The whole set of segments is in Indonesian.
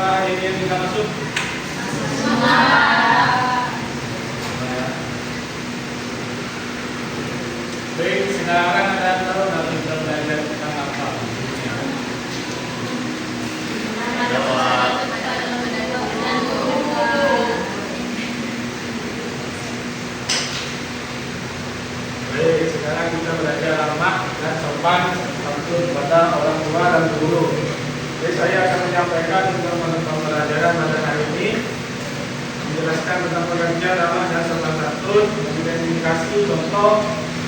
Apa ini yang kita masuk? Baik, sekarang ada tahu nanti kita belajar tentang apa? Jawab. Baik, sekarang kita belajar ramah dan sopan santun kepada orang tua dan guru. Jadi saya akan menyampaikan tentang pembelajaran pada hari ini, menjelaskan tentang pengertian ramah dan sopan santun, mengidentifikasi contoh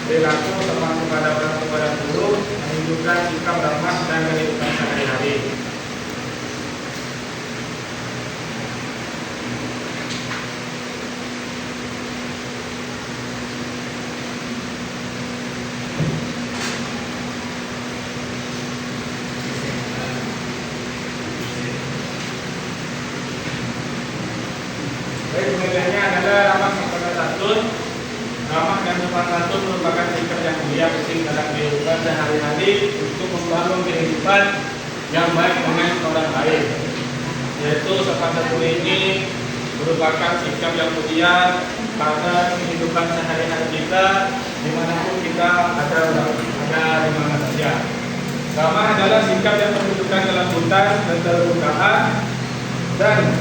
perilaku sopan kepada orang tua dan guru, menunjukkan sikap ramah dan kehidupan sehari-hari. Baik, pengertiannya adalah ramah sopan santun. Ramah dan sopan santun merupakan sikap yang mulia penting dalam kehidupan sehari-hari untuk membangun kehidupan yang baik dengan orang lain. Yaitu sopan santun ini merupakan sikap yang mulia pada kehidupan sehari-hari kita, dimanapun kita ada di mana saja. Ramah adalah sikap yang menunjukkan kelembutan dan keterbukaan dan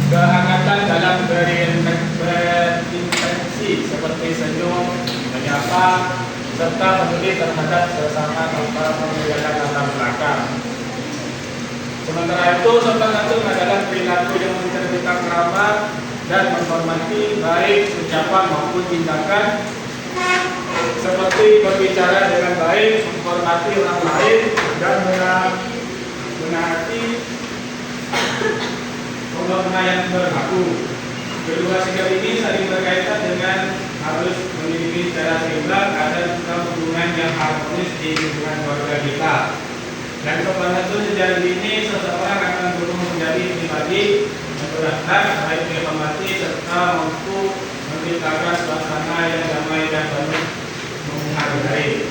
kehangatan dalam berintervensi seperti senyum, menyapa, serta peduli terhadap sesama tanpa membedakan latar belakang. Sementara itu, sopan santun adalah perilaku yang mencerminkan keramat dan menghormati baik ucapan maupun tindakan, seperti berbicara dengan baik, menghormati orang lain, dan menaati norma yang berlaku. Kedua sikap ini saling berkaitan dengan harus memiliki secara seimbang ada hubungan yang harmonis di lingkungan keluarga kita. Dan sopan santun sejauh ini seseorang akan berusaha menjadi pribadi yang berakhlak, baik dihormati serta mampu menciptakan suasana yang damai dan penuh menghargai.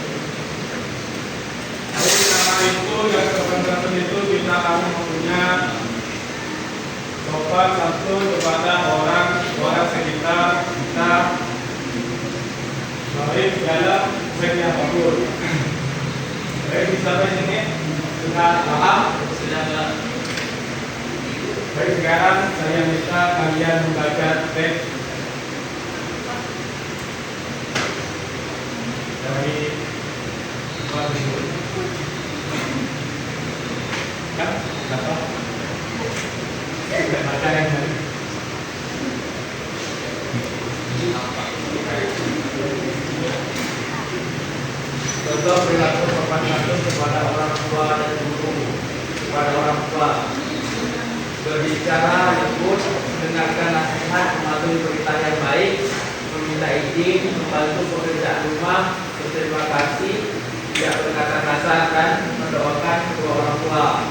Oleh karena itu, yang sopan santun itu kita harus mempunyai sopan santun kepada orang sekitar kita, baik dalam segi apapun. Baik, sampai sini sudah paham? Sudah. Baik, sekarang saya minta kalian membaca teks dari kan apa? Baca yang tadi. Contoh perilaku sopan santun kepada orang tua dan guru. Kepada orang tua, berbicara lembut, mendengarkan nasihat, mematuhi perintah yang baik, meminta izin, membantu pekerjaan rumah, berterima kasih, tidak berkata kasar, dan mendoakan kedua orang tua.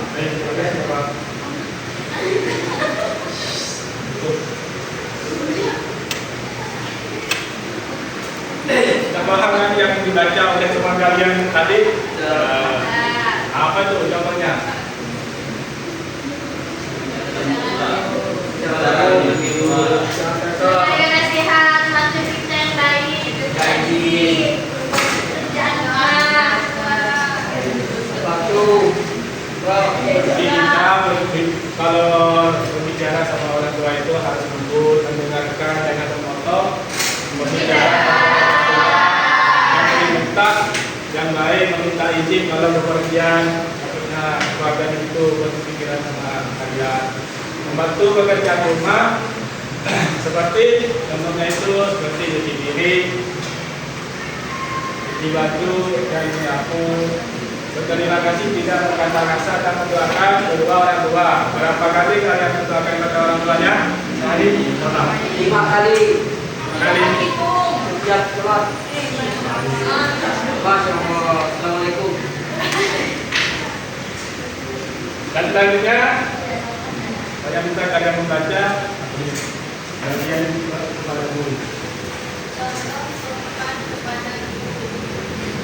Sudah paham kan yang dibaca oleh teman kalian tadi? Apa itu ucapannya? Saya nasihat, mantu kita yang baik, kerjaan doa. Kalau berbicara sama orang tua itu harus lembut, mendengarkan, jangan memotong, berbicara yang baik, meminta izin kalau bepergian, maksudnya keluarga itu berpikiran sama kalian, membantu pekerjaan rumah seperti contohnya itu seperti cuci piring, cuci baju, dan menyapu. Berterima kasih, tidak berkata kasar, dan mendoakan kedua orang tua. Berapa kali kalian mendoakan kedua orang tuanya? Sehari? 5 kali. 5 kali. Setiap sholat. Assalamualaikum. Dan selanjutnya saya minta kalian membaca bagian kepada guru. Contoh sopan kepada guru,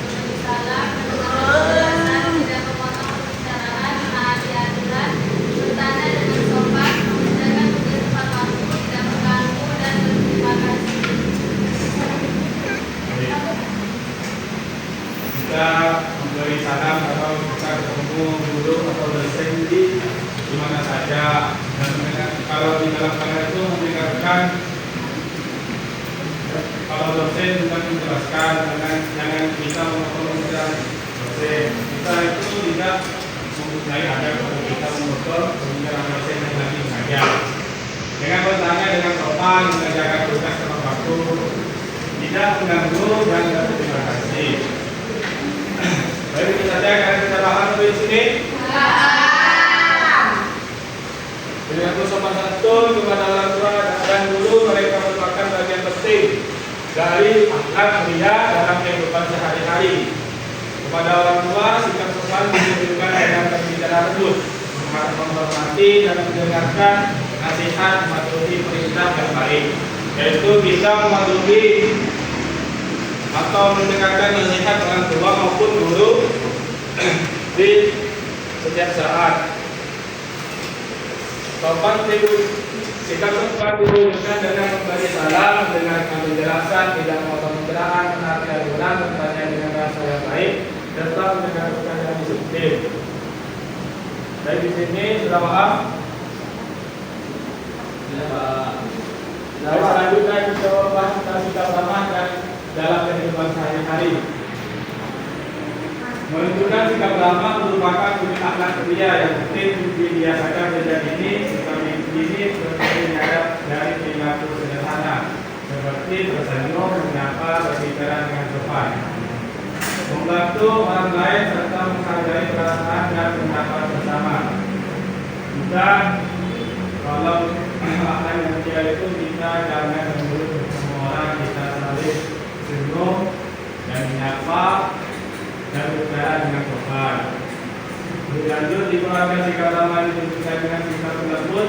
memberi salam, mendengarkan penjelasan, tidak memotong pembicaraan, menaati aturan, bertanya dan kita memberi salam atau kita ketemu guru atau dosen di mana saja. Dan kalau di dalam kalian itu mendengarkan, kalau dosen juga menjelaskan, jangan kita memotong dosen. Kita itu tidak mempunyai agar kalau kita memotong pembicaraan dosen yang lagi mengajar. Dengan bertanya dengan sopan, mengerjakan tugas tepat waktu, tidak mengganggu dan berterima kasih. Baik, itu saja karena kita paham di sini. Dengan sopan santun kepada orang tua dan guru, mereka merupakan bagian penting dari akhlak mulia dalam kehidupan sehari-hari. Kepada orang tua, sikap sopan ditunjukkan dalam berbicara lembut, menghormati dan mendengarkan nasihat, mematuhi perintah yang baik, yaitu bisa mematuhi atau mendengarkan nasihat orang tua maupun guru di setiap saat. Sikap sopan diwujudkan dengan memberi salam, mendengarkan penjelasan, tidak memotong pembelaan, menarikkan ulang, bertanya dengan bahasa yang baik, serta mendengarkan pertanyaan disiplin. Dari di sini sudah paham? Lalu selanjutnya kita bahas tentang sikap ramah dan dalam kehidupan sehari-hari. Menunjukkan sikap ramah merupakan wujud akhlak mulia yang penting dibiasakan sejak dini, sebagai ini terlihat dari perilaku sederhana seperti tersenyum, menyapa, berbicara dengan sopan, membantu orang lain serta menghargai perasaan dan pendapat bersama. Dan kalau akhlak yang mulia itu kita jangan menurut semua orang, kita saling senyum dan menyapa dan berbicara dengan sopan. Berlanjut di keluarga sikap ramah ditunjukkan dengan sikap lembut,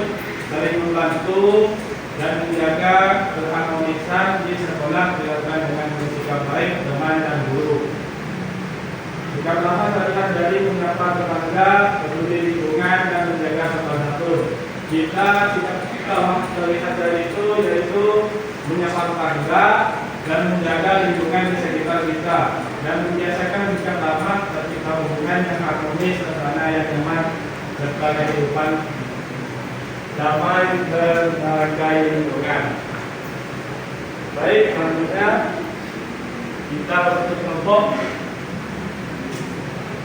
saling membantu dan menjaga keharmonisan di sekolah dilakukan dengan bersikap baik teman dan guru. Sikap ramah terlihat dari menyapa tetangga, peduli lingkungan dan menjaga sopan santun. Kita sikap ramah terlihat dari itu yaitu menyapa tetangga dan menjaga lingkungan di sekitar kita dan membiasakan sikap ramah tercipta hubungan yang harmonis, suasana yang nyaman serta kehidupan damai berbagai lingkungan. Baik, selanjutnya kita bentuk kelompok.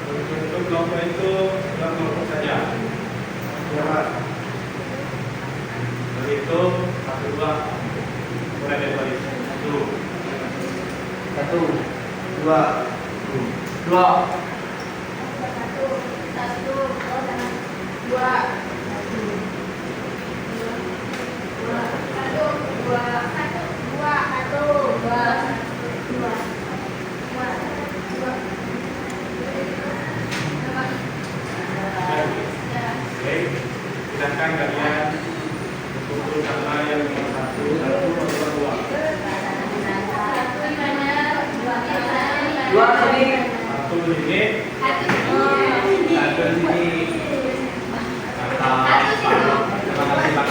Bentuk kelompok itu dalam kelompok saja. Siapa? Itu satu dua, mulai dari balik. Satu, dua, dua. Baik, silakan kalian untuk sama yang nomor satu atau dua. Dua sini. Satu ini. Satu sini. Terima kasih Pak.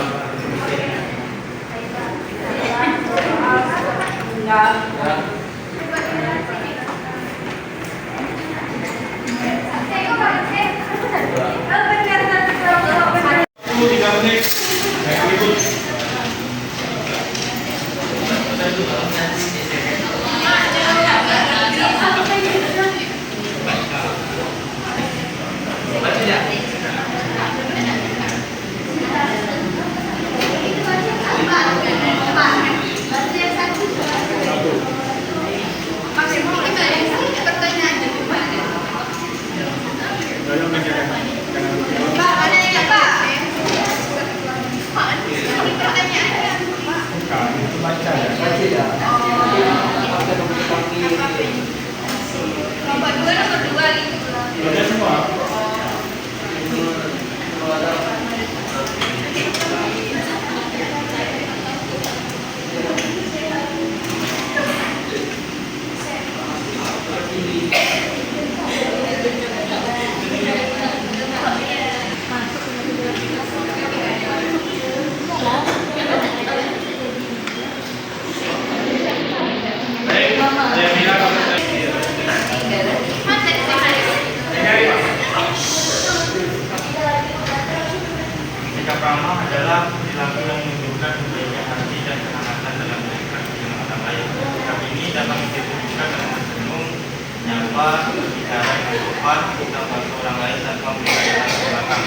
berbicara dengan sopan, kita membantu orang lain tanpa memberikan ke belakang.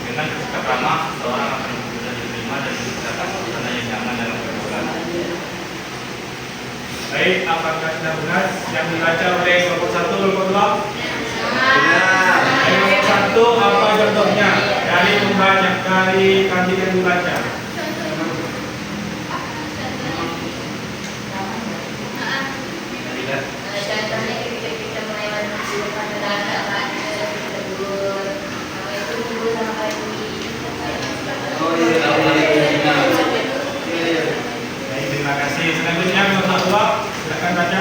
Dengan bersikap ramah, seorang akan mudah diterima dan diciptakan suasana yang nyaman dalam pergaulan. Baik, apakah sudah benar yang dibaca oleh kelompok 1, kelompok 2? Kelompok 1 apa contohnya? Dari pembaca, dari kanji yang dibaca. Contohnya ketika kita melewati depan neraka, kita tegur, itu dulu sampai di. Oh iya. Baik, terima kasih. Selanjutnya kelompok 2, silakan baca.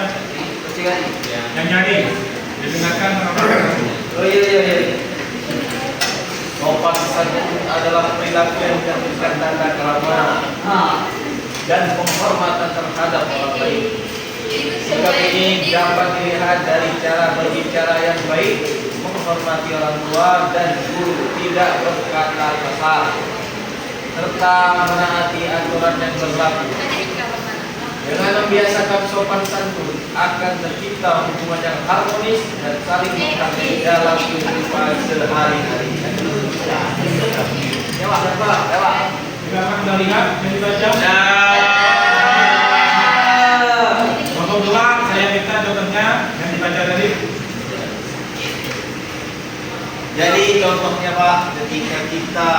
Pasti kan? Yang nyari, didengarkan mengamalkan. Oh iya. Sopan santun adalah perilaku yang menunjukkan tanda keramahan dan penghormatan terhadap orang lain. Sikap ini dapat dilihat dari cara berbicara yang baik, menghormati orang tua dan guru, tidak berkata kasar, serta menaati aturan yang berlaku. Dengan membiasakan sopan santun akan tercipta hubungan yang harmonis dan saling menghargai dalam kehidupan sehari-hari. Lewat. Silakan kita lihat yang dibaca. Kelompok 2, saya minta contohnya yang dibaca tadi. Jadi contohnya Pak, ketika kita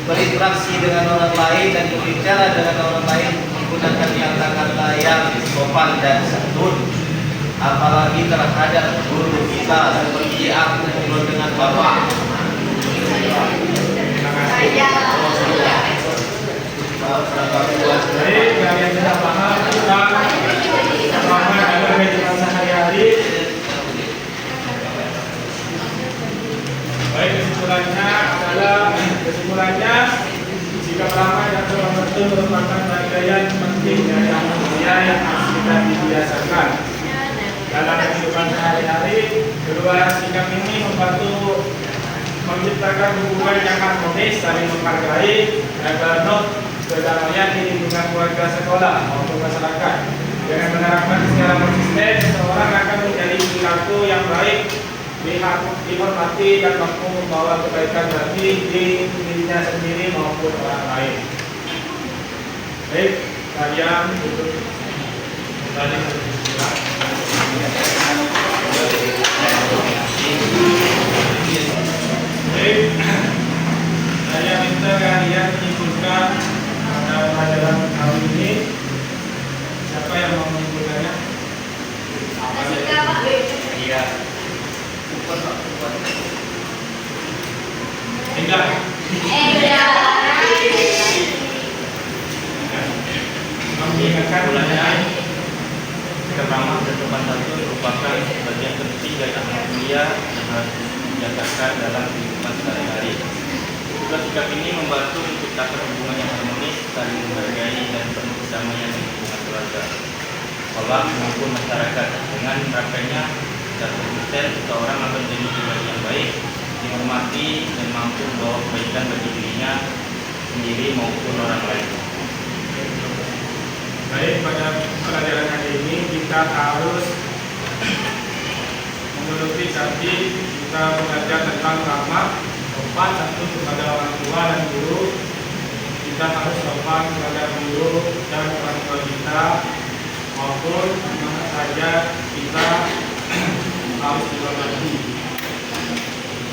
berinteraksi dengan orang lain dan berbicara dengan orang lain menggunakan kata-kata yang sopan dan santun, apalagi terhadap guru kita seperti aku ngobrol dengan bapak. Terima kasih. Baik, kalian sudah paham tentang pemahaman dalam kehidupan sehari-hari. Baik, kesimpulannya sikap ramah dan sopan santun merupakan bagian penting dari amal mulia yang harus kita dibiasakan dalam kehidupan sehari-hari. Kedua sikap ini membantu menciptakan hubungan yang harmonis, saling menghargai, dan membangun kedamaian di lingkungan keluarga, sekolah maupun masyarakat. Dengan menerapkan secara konsisten, seseorang akan menjadi perilaku yang baik, dihormati dan mampu membawa kebaikan bagi dirinya sendiri maupun orang lain. Baik, kalian duduk kembali beristirahat. Baik, saya minta kalian menyimpulkan pada pelajaran kali ini. Siapa yang mau menyimpulkannya? Iya. Tinggal. Mengingatkan pelajaran Sikap ramah dan sopan santun merupakan bagian penting dari amal mulia yang harus dijalankan dalam kehidupan sehari-hari. Juga sikap ini membantu menciptakan hubungan yang harmonis, saling menghargai dan penuh kedamaian di lingkungan keluarga, sekolah maupun masyarakat. Dengan menerapkannya secara konsisten, seseorang akan menjadi pribadi yang baik, dihormati dan mampu membawa kebaikan bagi dirinya sendiri maupun orang lain. Baik, pada pelajaran hari ini kita harus memenuhi janji. Kita belajar tentang ramah, sopan santun kepada orang tua dan guru. Kita harus sopan kepada guru dan orang tua kita, maupun mana saja kita harus dihormati.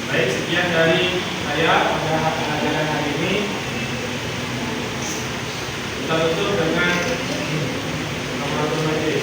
Baik, sekian dari saya pada pelajaran hari ini. Kita tutup dengan nomor 1 majlis.